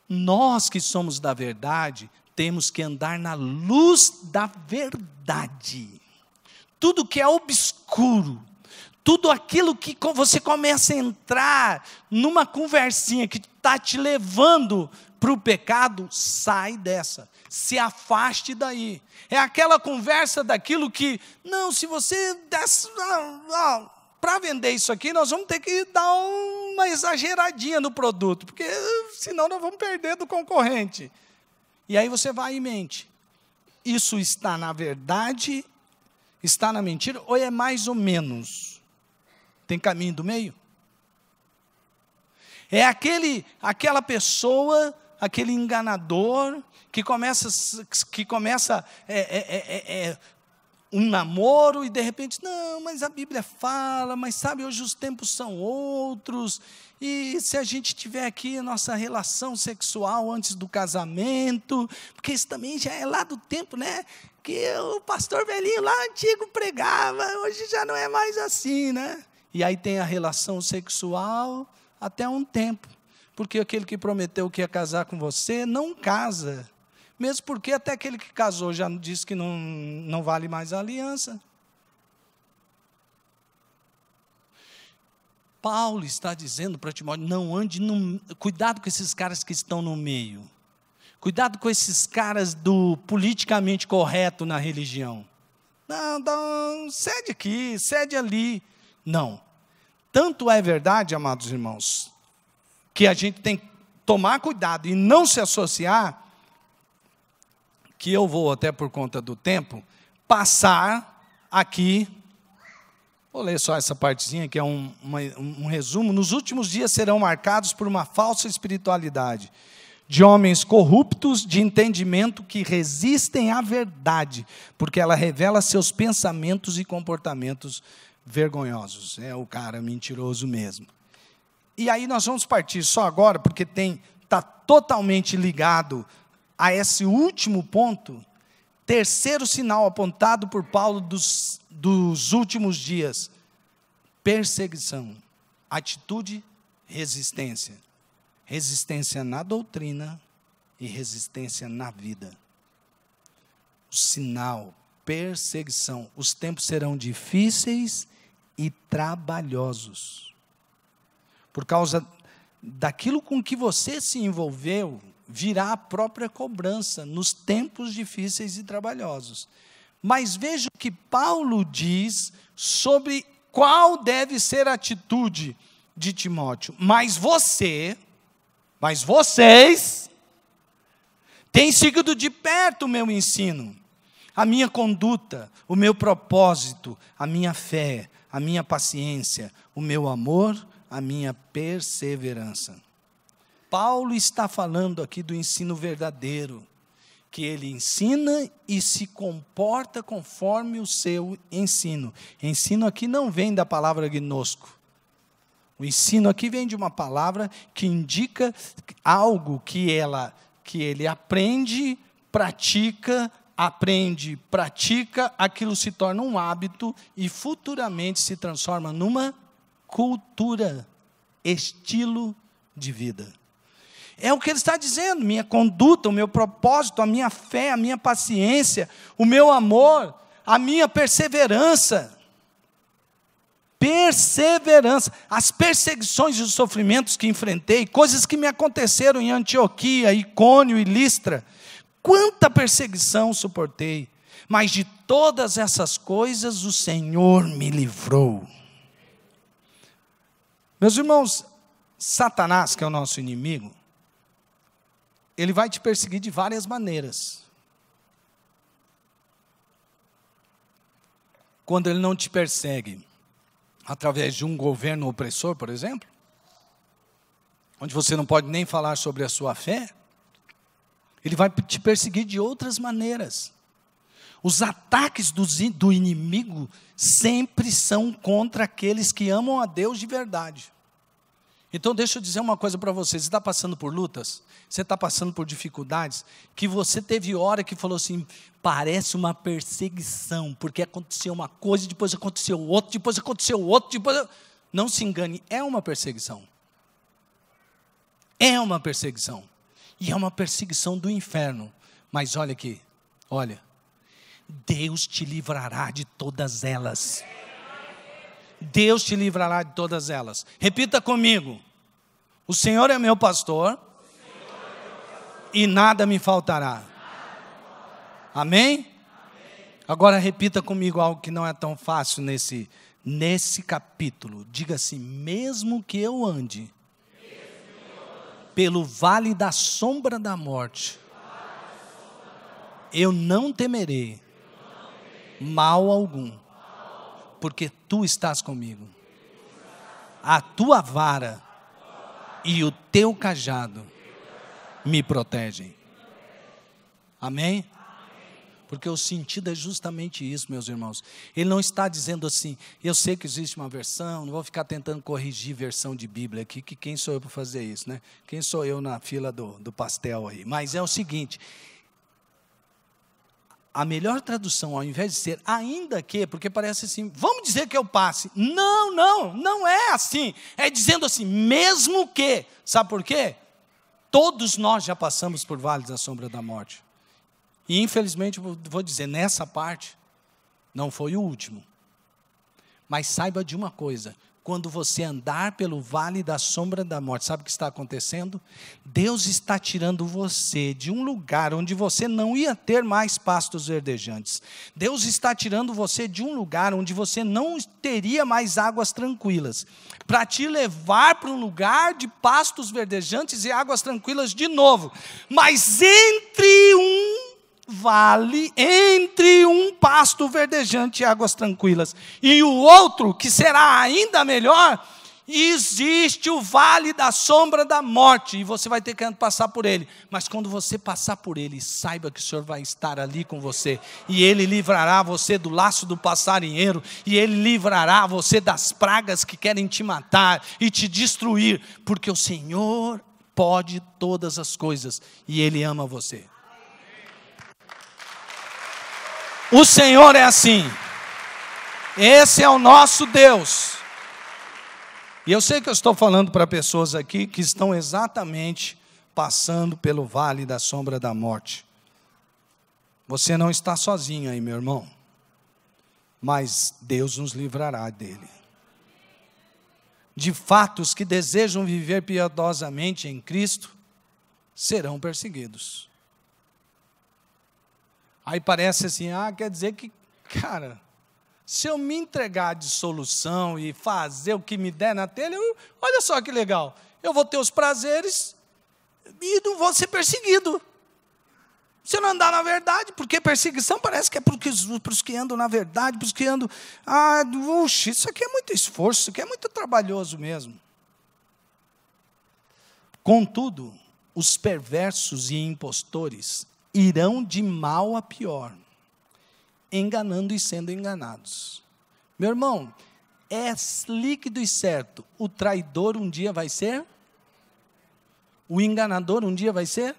Nós que somos da verdade, temos que andar na luz da verdade. Tudo que é obscuro, tudo aquilo que você começa a entrar numa conversinha que está te levando para o pecado, sai dessa, se afaste daí. É aquela conversa daquilo que, não, se você desse, para vender isso aqui, nós vamos ter que dar uma exageradinha no produto, porque senão nós vamos perder do concorrente. E aí você vai e mente. Isso está na verdade, está na mentira, ou é mais ou menos? Tem caminho do meio? É aquela pessoa, aquele enganador, que começa um namoro e de repente, não, mas a Bíblia fala, mas sabe, hoje os tempos são outros, e se a gente tiver aqui a nossa relação sexual antes do casamento, porque isso também já é lá do tempo, né, que o pastor velhinho lá antigo pregava, hoje já não é mais assim, né, e aí tem a relação sexual até um tempo, porque aquele que prometeu que ia casar com você, não casa, mesmo porque até aquele que casou já disse que não vale mais a aliança. Paulo está dizendo para Timóteo, não ande, cuidado com esses caras que estão no meio. Cuidado com esses caras do politicamente correto na religião. Não, cede aqui, cede ali. Não. Tanto é verdade, amados irmãos, que a gente tem que tomar cuidado e não se associar, que eu vou, até por conta do tempo, passar aqui, vou ler só essa partezinha, que é um resumo. Nos últimos dias serão marcados por uma falsa espiritualidade, de homens corruptos de entendimento que resistem à verdade, porque ela revela seus pensamentos e comportamentos vergonhosos. É o cara mentiroso mesmo. E aí nós vamos partir só agora, porque está totalmente ligado a esse último ponto, terceiro sinal apontado por Paulo dos últimos dias: perseguição, atitude, resistência. Resistência na doutrina e resistência na vida. O sinal, perseguição. Os tempos serão difíceis e trabalhosos. Por causa daquilo com que você se envolveu, virá a própria cobrança nos tempos difíceis e trabalhosos. Mas veja o que Paulo diz sobre qual deve ser a atitude de Timóteo. Mas vocês têm seguido de perto o meu ensino, a minha conduta, o meu propósito, a minha fé, a minha paciência, o meu amor, a minha perseverança. Paulo está falando aqui do ensino verdadeiro, que ele ensina e se comporta conforme o seu ensino. Ensino aqui não vem da palavra gnosco. O ensino aqui vem de uma palavra que indica algo que ele aprende, pratica, aquilo se torna um hábito e futuramente se transforma numa cultura, estilo de vida. É o que ele está dizendo, minha conduta, o meu propósito, a minha fé, a minha paciência, o meu amor, a minha perseverança. Perseverança. As perseguições e os sofrimentos que enfrentei, coisas que me aconteceram em Antioquia, Icônio e Listra. Quanta perseguição suportei, mas de todas essas coisas o Senhor me livrou. Meus irmãos, Satanás, que é o nosso inimigo, ele vai te perseguir de várias maneiras. Quando ele não te persegue através de um governo opressor, por exemplo, onde você não pode nem falar sobre a sua fé, ele vai te perseguir de outras maneiras. Os ataques do inimigo sempre são contra aqueles que amam a Deus de verdade. Então deixa eu dizer uma coisa para você, você está passando por lutas, você está passando por dificuldades, que você teve hora que falou assim, parece uma perseguição, porque aconteceu uma coisa, depois aconteceu outra, depois aconteceu outra, não se engane, é uma perseguição. É uma perseguição. E é uma perseguição do inferno. Mas olha aqui, olha, Deus te livrará de todas elas. Deus te livrará de todas elas. Repita comigo. O Senhor é meu pastor e nada me faltará. Amém? Agora repita comigo algo que não é tão fácil nesse capítulo. Diga assim, mesmo que eu ande pelo vale da sombra da morte, eu não temerei mal algum, porque tu estás comigo. A tua vara e o teu cajado me protegem. Amém? Porque o sentido é justamente isso, meus irmãos. Ele não está dizendo assim, eu sei que existe uma versão, não vou ficar tentando corrigir versão de Bíblia aqui, que quem sou eu para fazer isso, né? Quem sou eu na fila do pastel aí? Mas é o seguinte, a melhor tradução, ao invés de ser ainda que, porque parece assim, vamos dizer que eu passe. Não é assim. É dizendo assim, mesmo que. Sabe por quê? Todos nós já passamos por vales da sombra da morte. E infelizmente, vou dizer, nessa parte, não foi o último. Mas saiba de uma coisa, quando você andar pelo vale da sombra da morte, sabe o que está acontecendo? Deus está tirando você de um lugar onde você não ia ter mais pastos verdejantes. Deus está tirando você de um lugar onde você não teria mais águas tranquilas, para te levar para um lugar de pastos verdejantes e águas tranquilas de novo. Mas entre um vale, entre um pasto verdejante e águas tranquilas e o outro, que será ainda melhor, existe o vale da sombra da morte, e você vai ter que passar por ele. Mas quando você passar por ele, saiba que o Senhor vai estar ali com você, e Ele livrará você do laço do passarinheiro, e Ele livrará você das pragas que querem te matar e te destruir, porque o Senhor pode todas as coisas, e Ele ama você. O Senhor é assim. Esse é o nosso Deus. E eu sei que eu estou falando para pessoas aqui que estão exatamente passando pelo vale da sombra da morte. Você não está sozinho aí, meu irmão. Mas Deus nos livrará dele. De fato, os que desejam viver piedosamente em Cristo serão perseguidos. Aí parece assim, quer dizer que, cara, se eu me entregar de solução e fazer o que me der na telha, olha só que legal, eu vou ter os prazeres e não vou ser perseguido. Se eu não andar na verdade, porque perseguição parece que é para os que andam na verdade, para os que andam, isso aqui é muito esforço, isso aqui é muito trabalhoso mesmo. Contudo, os perversos e impostores irão de mal a pior, enganando e sendo enganados. Meu irmão, é líquido e certo, o traidor um dia vai ser, o enganador um dia vai ser.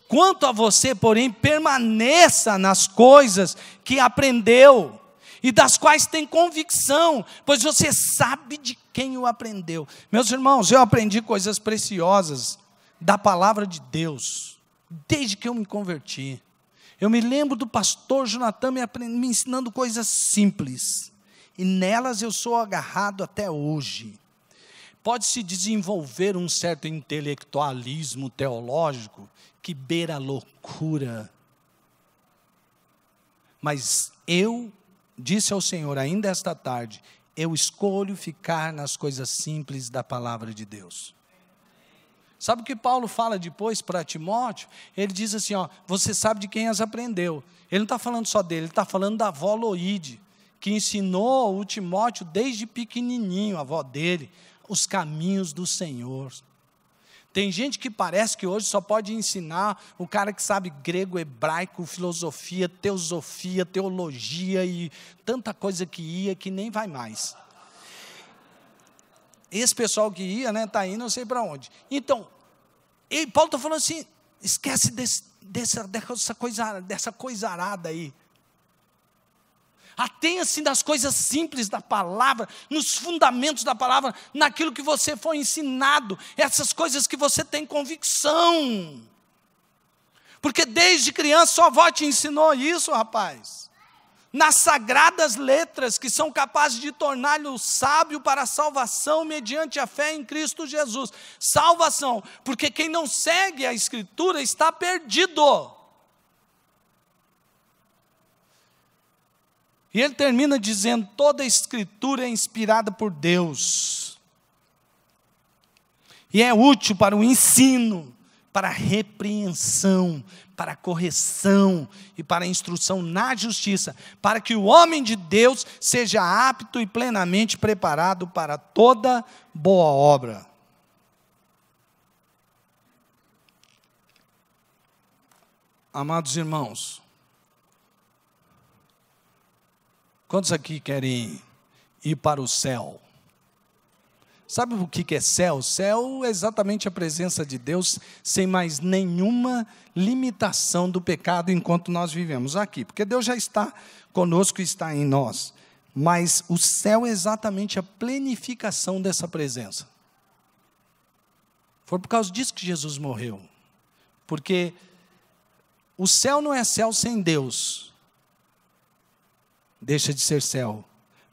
Quanto a você, porém, permaneça nas coisas que aprendeu e das quais tem convicção, pois você sabe de quem o aprendeu. Meus irmãos, eu aprendi coisas preciosas da palavra de Deus, desde que eu me converti. Eu me lembro do pastor Jonathan me ensinando coisas simples, e nelas eu sou agarrado até hoje. Pode-se desenvolver um certo intelectualismo teológico, que beira a loucura. Mas eu disse ao Senhor ainda esta tarde, eu escolho ficar nas coisas simples da palavra de Deus. Sabe o que Paulo fala depois para Timóteo? Ele diz assim, ó, você sabe de quem as aprendeu. Ele não está falando só dele, ele está falando da avó Loide, que ensinou o Timóteo desde pequenininho, a avó dele, os caminhos do Senhor. Tem gente que parece que hoje só pode ensinar o cara que sabe grego, hebraico, filosofia, teosofia, teologia e tanta coisa que ia que nem vai mais. Esse pessoal que ia, né, está indo não sei para onde. Então, Paulo está falando assim, esquece dessa coisarada aí. Atenha-se nas coisas simples da palavra, nos fundamentos da palavra, naquilo que você foi ensinado, essas coisas que você tem convicção. Porque desde criança sua avó te ensinou isso, rapaz. Nas sagradas letras que são capazes de torná-lo sábio para a salvação mediante a fé em Cristo Jesus. Salvação, porque quem não segue a Escritura está perdido. E ele termina dizendo, toda a Escritura é inspirada por Deus. E é útil para o ensino, para a repreensão, para a correção e para a instrução na justiça, para que o homem de Deus seja apto e plenamente preparado para toda boa obra. Amados irmãos, quantos aqui querem ir para o céu? Sabe o que é céu? Céu é exatamente a presença de Deus, sem mais nenhuma limitação do pecado enquanto nós vivemos aqui. Porque Deus já está conosco e está em nós. Mas o céu é exatamente a plenificação dessa presença. Foi por causa disso que Jesus morreu. Porque o céu não é céu sem Deus. Deixa de ser céu.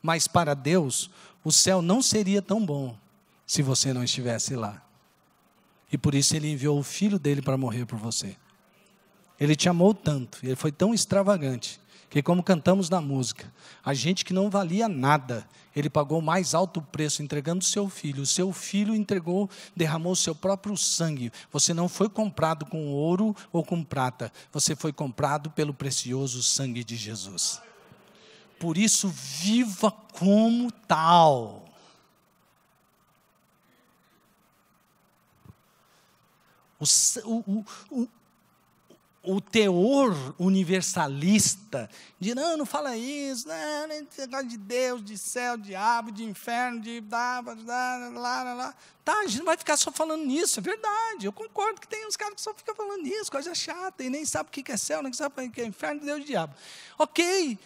Mas para Deus, o céu não seria tão bom se você não estivesse lá. E por isso Ele enviou o Filho dEle para morrer por você. Ele te amou tanto, Ele foi tão extravagante, que como cantamos na música, a gente que não valia nada, Ele pagou o mais alto preço entregando o seu Filho entregou, derramou o seu próprio sangue. Você não foi comprado com ouro ou com prata, você foi comprado pelo precioso sangue de Jesus. Por isso, viva como tal. O teor universalista de não fala isso, não negócio de Deus, de céu, de diabo, de inferno, de lá. Tá, a gente não vai ficar só falando nisso, é verdade. Eu concordo que tem uns caras que só ficam falando nisso, coisa chata, e nem sabe o que é céu, nem sabe o que é inferno, Deus e diabo. Ok.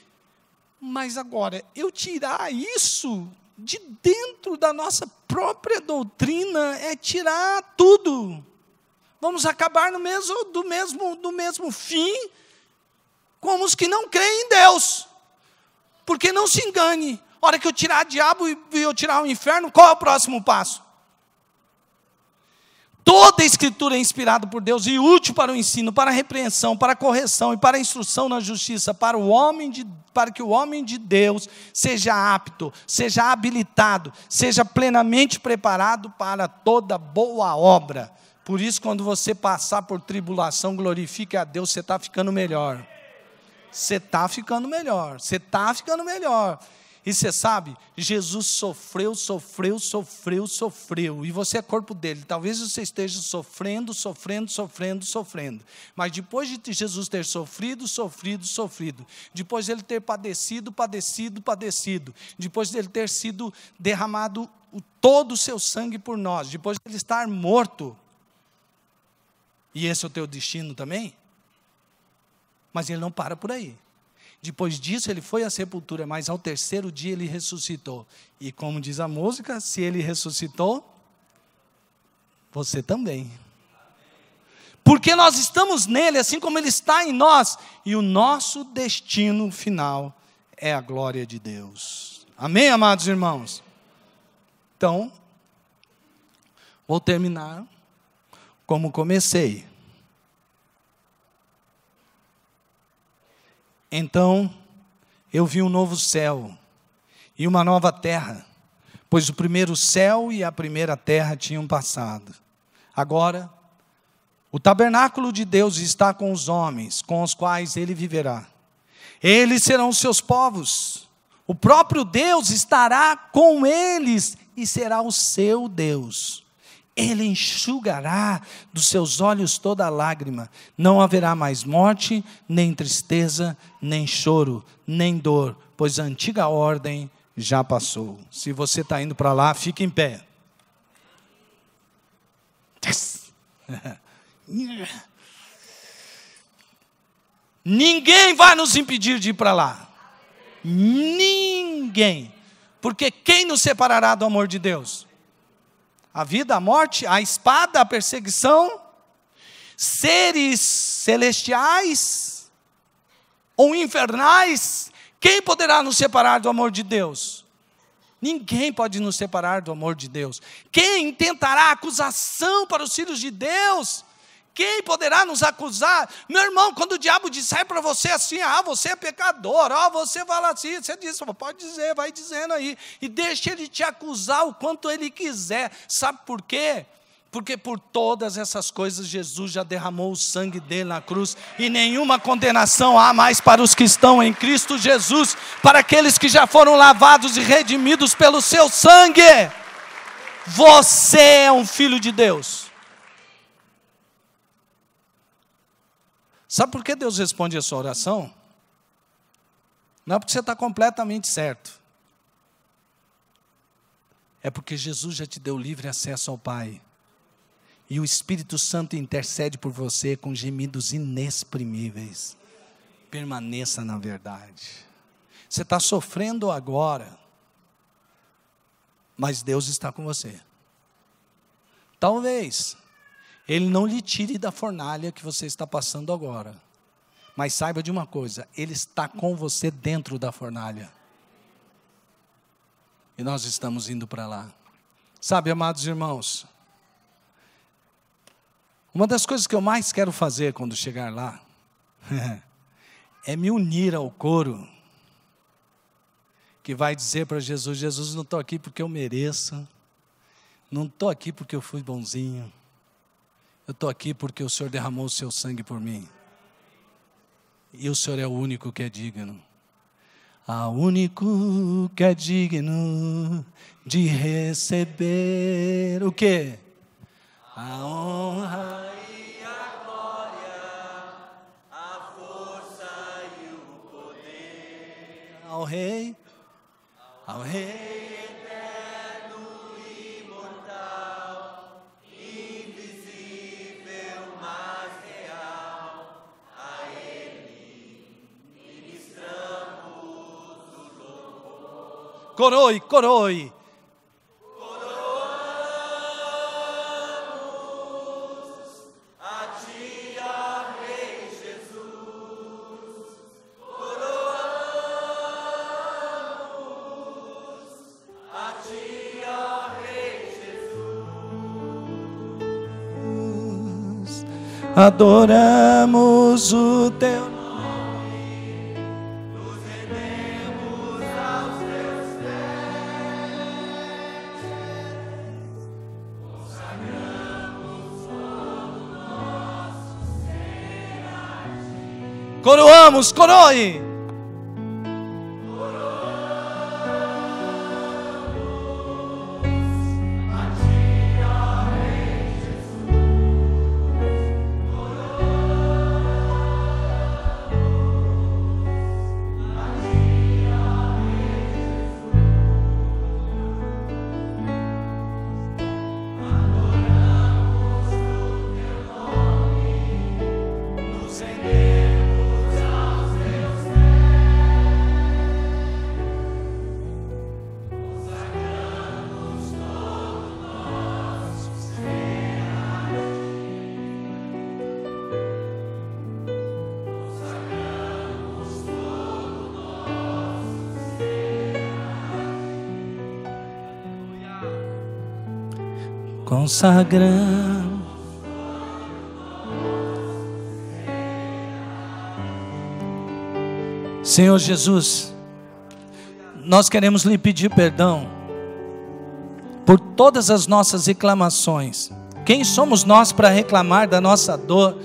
Mas agora, eu tirar isso de dentro da nossa própria doutrina é tirar tudo. Vamos acabar do mesmo fim como os que não creem em Deus. Porque não se engane, a hora que eu tirar o diabo e eu tirar o inferno, qual é o próximo passo? Toda a Escritura é inspirada por Deus e útil para o ensino, para a repreensão, para a correção e para a instrução na justiça, para que o homem de Deus seja apto, seja habilitado, seja plenamente preparado para toda boa obra. Por isso, quando você passar por tribulação, glorifique a Deus, você está ficando melhor. Você está ficando melhor, você está ficando melhor. E você sabe, Jesus sofreu, e você é corpo dele. Talvez você esteja sofrendo. Mas depois de Jesus ter sofrido, depois de ele ter padecido, depois de ele ter sido derramado todo o seu sangue por nós, depois de ele estar morto, e esse é o teu destino também? Mas ele não para por aí. Depois disso ele foi à sepultura, mas ao terceiro dia ele ressuscitou. E como diz a música, se ele ressuscitou, você também. Porque nós estamos nele, assim como ele está em nós. E o nosso destino final é a glória de Deus. Amém, amados irmãos? Então, vou terminar como comecei. Então, eu vi um novo céu e uma nova terra, pois o primeiro céu e a primeira terra tinham passado. Agora, o tabernáculo de Deus está com os homens, com os quais ele viverá. Eles serão seus povos. O próprio Deus estará com eles e será o seu Deus. Ele enxugará dos seus olhos toda lágrima. Não haverá mais morte, nem tristeza, nem choro, nem dor, pois a antiga ordem já passou. Se você está indo para lá, fique em pé. Ninguém vai nos impedir de ir para lá. Ninguém. Porque quem nos separará do amor de Deus? A vida, a morte, a espada, a perseguição, seres celestiais ou infernais? Quem poderá nos separar do amor de Deus? Ninguém pode nos separar do amor de Deus. Quem intentará acusação para os filhos de Deus? Quem poderá nos acusar? Meu irmão, quando o diabo disser para você assim, você é pecador, você fala assim, você diz, pode dizer, vai dizendo aí, e deixa ele te acusar o quanto ele quiser. Sabe por quê? Porque por todas essas coisas Jesus já derramou o sangue dele na cruz, e nenhuma condenação há mais para os que estão em Cristo Jesus, para aqueles que já foram lavados e redimidos pelo seu sangue. Você é um filho de Deus. Sabe por que Deus responde a sua oração? Não é porque você está completamente certo. É porque Jesus já te deu livre acesso ao Pai. E o Espírito Santo intercede por você com gemidos inexprimíveis. Permaneça na verdade. Você está sofrendo agora, mas Deus está com você. Talvez Ele não lhe tire da fornalha que você está passando agora. Mas saiba de uma coisa, Ele está com você dentro da fornalha. E nós estamos indo para lá. Sabe, amados irmãos, uma das coisas que eu mais quero fazer quando chegar lá, é me unir ao coro, que vai dizer para Jesus, Jesus, não estou aqui porque eu mereço, não estou aqui porque eu fui bonzinho, eu estou aqui porque o Senhor derramou o seu sangue por mim. E o Senhor é o único que é digno. O único que é digno de receber o quê? A honra e a glória, a força e o poder. Ao Rei eterno e imortal, invisível, mas real, a Ele ministramos o louvor. Coroe, coroe. Adoramos o teu nome, nos rendemos aos teus pés, consagramos todo nosso ser a ti. Coroamos, coroe. Consagramos. Senhor Jesus, nós queremos lhe pedir perdão por todas as nossas reclamações. Quem somos nós para reclamar da nossa dor,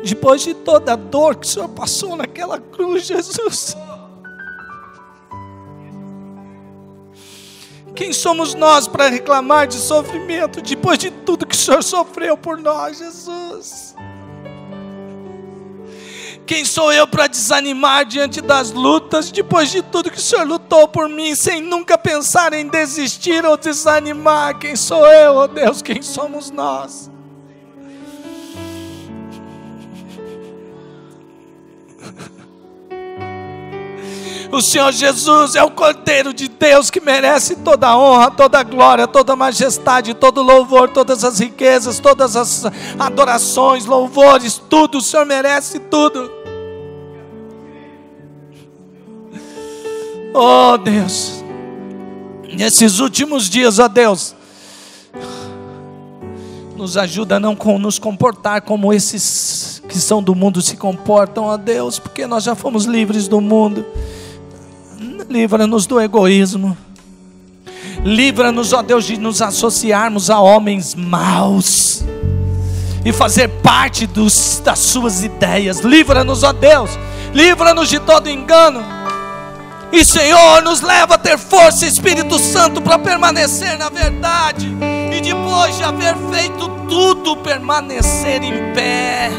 depois de toda a dor que o Senhor passou naquela cruz, Jesus? Quem somos nós para reclamar de sofrimento, depois de tudo que o Senhor sofreu por nós, Jesus? Quem sou eu para desanimar diante das lutas, depois de tudo que o Senhor lutou por mim, sem nunca pensar em desistir ou desanimar? Quem sou eu, ó Deus? Quem somos nós? O Senhor Jesus é o Cordeiro de Deus que merece toda a honra, toda a glória, toda a majestade, todo o louvor, todas as riquezas, todas as adorações, louvores, tudo. O Senhor merece tudo. Oh Deus, nesses últimos dias, ó Deus, nos ajuda a não nos comportar como esses que são do mundo se comportam, ó Deus, porque nós já fomos livres do mundo. Livra-nos do egoísmo. Livra-nos, ó Deus, de nos associarmos a homens maus e fazer parte das suas ideias. Livra-nos, ó Deus. Livra-nos de todo engano. E Senhor, nos leva a ter força, Espírito Santo, para permanecer na verdade. E depois de haver feito tudo, permanecer em pé,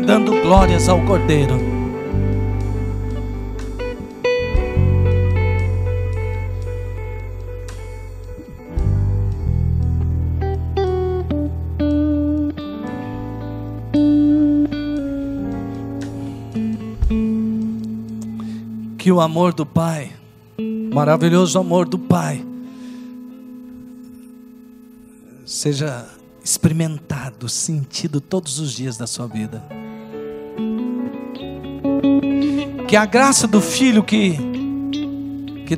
dando glórias ao Cordeiro. Que o amor do Pai, maravilhoso amor do Pai, seja experimentado, sentido todos os dias da sua vida. Que a graça do Filho que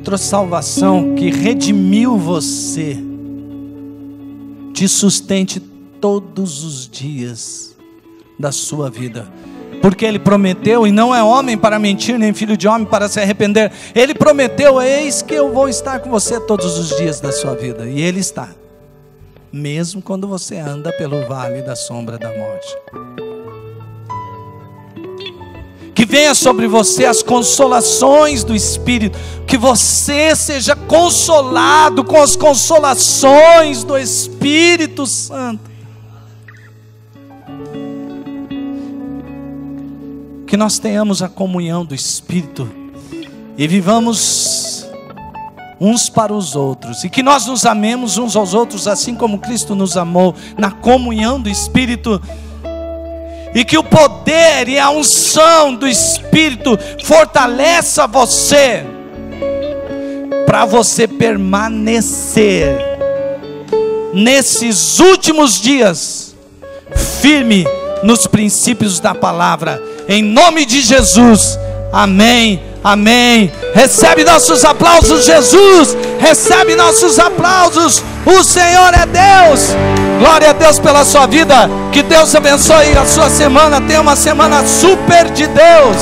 trouxe salvação, que redimiu você, te sustente todos os dias da sua vida. Porque Ele prometeu, e não é homem para mentir, nem filho de homem para se arrepender. Ele prometeu: eis que eu vou estar com você todos os dias da sua vida. E Ele está, mesmo quando você anda pelo vale da sombra da morte. Que venha sobre você as consolações do Espírito. Que você seja consolado com as consolações do Espírito Santo. Que nós tenhamos a comunhão do Espírito e vivamos uns para os outros, e que nós nos amemos uns aos outros assim como Cristo nos amou, na comunhão do Espírito. E que o poder e a unção do Espírito fortaleça você, para você permanecer nesses últimos dias firme nos princípios da palavra. Em nome de Jesus, amém, amém. Recebe nossos aplausos, Jesus. Recebe nossos aplausos. O Senhor é Deus. Glória a Deus pela sua vida. Que Deus abençoe a sua semana. Tenha uma semana super de Deus.